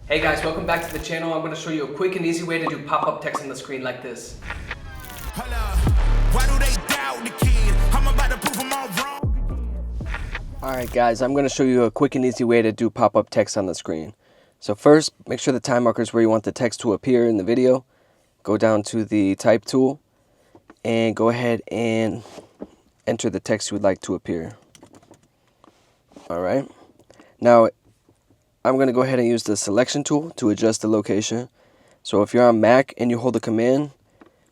Hey guys, welcome back to the channel. I'm going to show you a quick and easy way to do pop-up text on the screen like this. Why do they doubt the kid? I'm about to prove them all wrong. Alright guys, I'm going to show you a quick and easy way to do pop-up text on the screen. So first, make sure the time marker is where you want the text to appear in the video. Go down to the type tool and go ahead and enter the text you would like to appear. Alright, now I'm going to go ahead and use the selection tool to adjust the location. So if you're on Mac and you hold the command,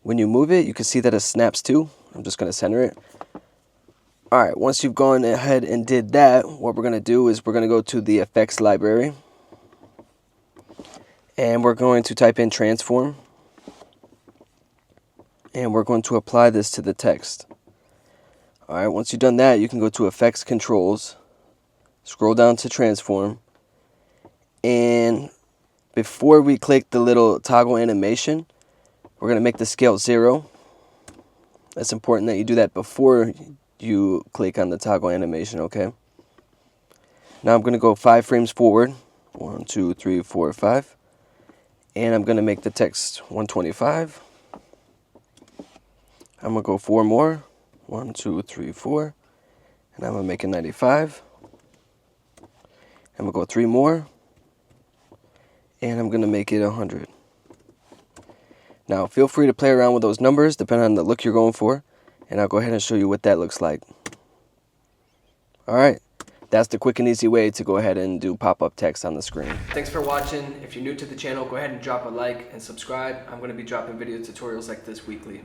when you move it, you can see that it snaps to. I'm just going to center it. Alright, once you've gone ahead and did that, what we're going to do is we're going to go to the effects library. And we're going to type in transform. And we're going to apply this to the text. Alright, once you've done that, you can go to effects controls. Scroll down to transform. And before we click the little toggle animation, we're going to make the scale 0. That's important that you do that before you click on the toggle animation, okay? Now I'm going to go 5 frames forward. 1, 2, 3, 4, 5. And I'm going to make the text 125. I'm going to go 4 more. 1, 2, 3, 4. And I'm going to make it 95. I'm going to go 3 more. And I'm going to make it 100. Now, feel free to play around with those numbers depending on the look you're going for. And I'll go ahead and show you what that looks like. Alright, that's the quick and easy way to go ahead and do pop-up text on the screen. Thanks for watching. If you're new to the channel, go ahead and drop a like and subscribe. I'm going to be dropping video tutorials like this weekly.